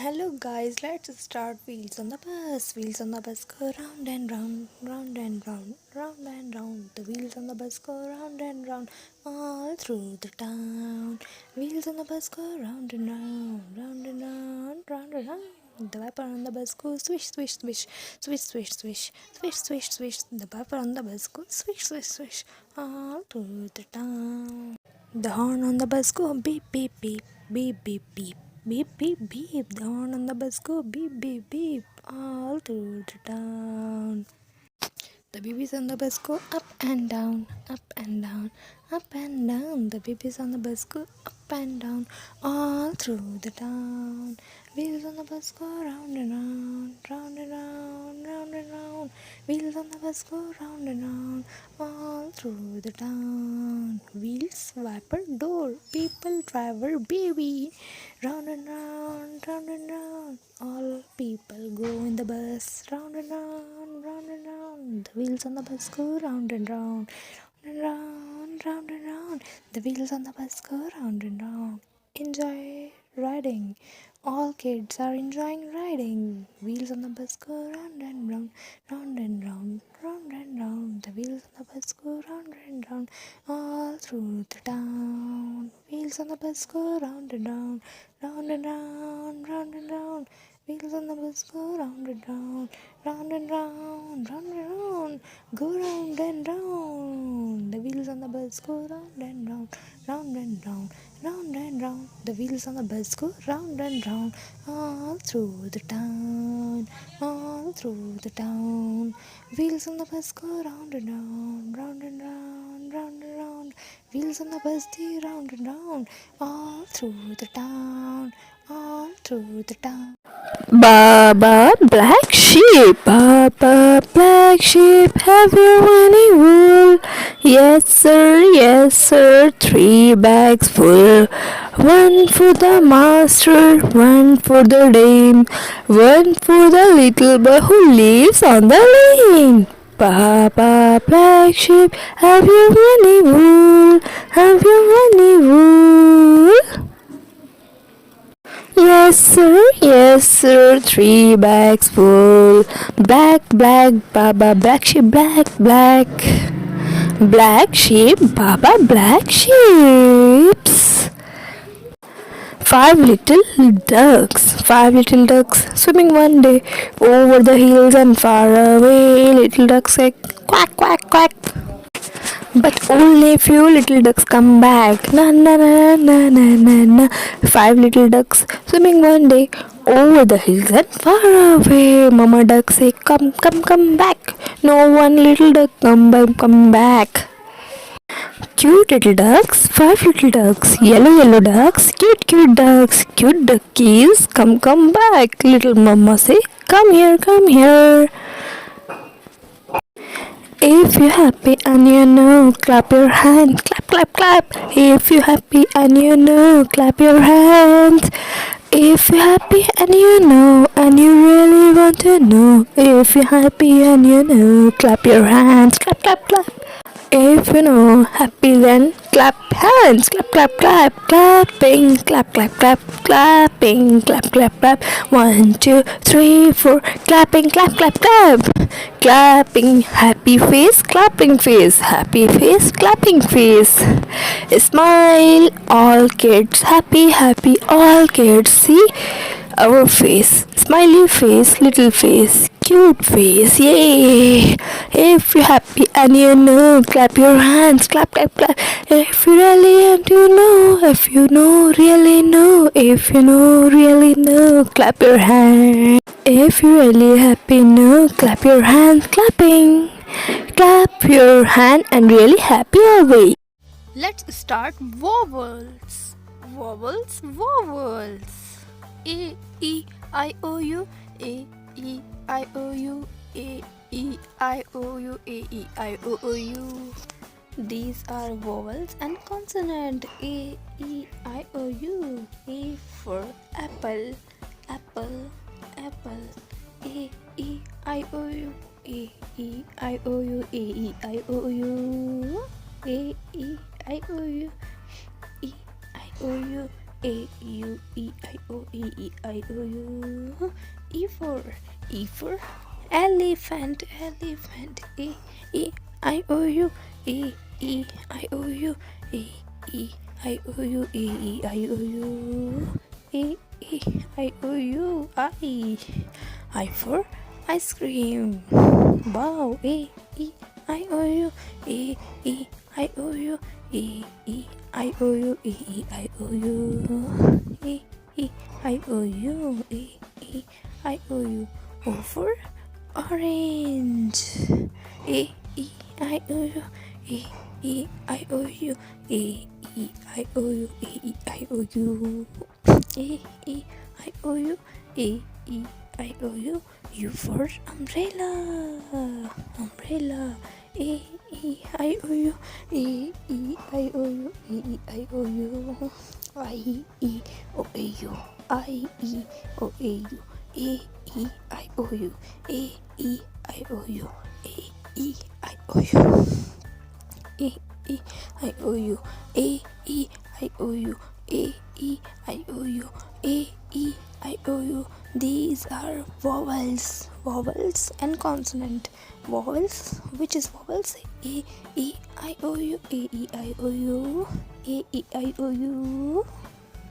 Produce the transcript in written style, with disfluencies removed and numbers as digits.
Hello guys, let's start wheels on the bus. Wheels on the bus go round and round, round and round, round and round. The wheels on the bus go round and round all through the town. Wheels on the bus go round and round, round and round, round and round. The wiper on the bus goes swish, swish, swish, swish, swish, swish, swish, swish, swish. The wiper on the bus goes swish, swish, swish all through the town. The horn on the bus go beep, beep, beep, beep, beep, beep. Beep, beep, beep. The horn on the bus go beep, beep, beep all through the town. The babies on the bus go up and down, up and down, up and down. The babies on the bus go up and down all through the town. Wheels on the bus go round and round, round and round, round and round. Wheels on the bus go round and round all through the town. Wheels, wiper, door, people, driver, baby. Round and round, round and round. All people go in the bus round and round, round and round. The wheels on the bus go round and round, round and round, round and round. The wheels on the bus go round and round. Enjoy riding. All kids are enjoying riding. Wheels on the bus go round and round, round and round, round and round. The wheels on the bus go round and round all through the town. Wheels on the bus go round and round, round and round, round and round. Wheels on the bus go round and round, round and round, round and round, go round and round. The wheels on the bus go round and round, round and round, round and round. The wheels on the bus go round and round, all through the town, all through the town. Wheels on the bus go round and round, round and round, round and round. Wheels on the bus they round and round, all through the town, all through the town. Baba black sheep, Baba black sheep, have you any wool? Yes sir, 3 bags full. One for the master, one for the dame, one for the little boy who lives on the lane. Baba black sheep, have you any wool? Have you any wool? Yes sir, 3 bags full. Black, black, Baba, black sheep, black, black. Black sheep, Baba, black sheeps. Five little ducks, swimming one day over the hills and far away. Little ducks say quack, quack, quack. But only few little ducks come back. Na na na na na na na. 5 little ducks swimming one day over the hills and far away. Mama duck say, come, come, come back. No one little duck come back. Cute little ducks, 5 little ducks, yellow ducks, cute ducks, cute duckies, come back. Little mama say, come here, come here. If you're happy and you know, clap your hands, clap, clap, clap. If you're happy and you know, clap your hands. If you're happy and you know, and you really want to know. If you're happy and you know, clap your hands, clap, clap, clap. If you know, happy then clap hands, clap, clap, clap, clapping, clap, clap, clap, clapping, clap, clap, clap. 1, 2, 3, 4, clapping, clap, clap, clap. Clapping, happy face, clapping face, happy face, clapping face. Smile, all kids, happy, happy, all kids. See our face, smiley face, little face, cute face, yay! If you're happy and you know, clap your hands, clap, clap, clap. If you really and you know, if you know, really know, if you know, really know, clap your hands. If you're really happy, no, clap your hands, clapping. Clap your hand and really happy away. Let's start vowels. Vowels, vowels. A, E, I, O, U, A, E, I, O, U, A, E, I, O, U, A, E, I, O, O, U. These are vowels and consonant. A, E, I, O, U. A for apple, apple, apple. A, E, I, O, U. A, E, I, O, U. A, E, I, O, U. A, E, I, O, U. E, I, O, U. A U E I O U. E for elephant. E I O U. I O U. I O U. I O U. I O U. I for ice cream. Wow. I O U. I O U. I O U. I O U. I O U. I O U. O for orange. I O U. I O U. I O U. I O U. I O U. I O U. U for umbrella. I O U. I O U. I O U. I E O A U. I O U. I O U. I O U. I O U. I O U. I O U. I O U. These are vowels and consonant. Vowels, which is vowels? I O U. I O U. I O U.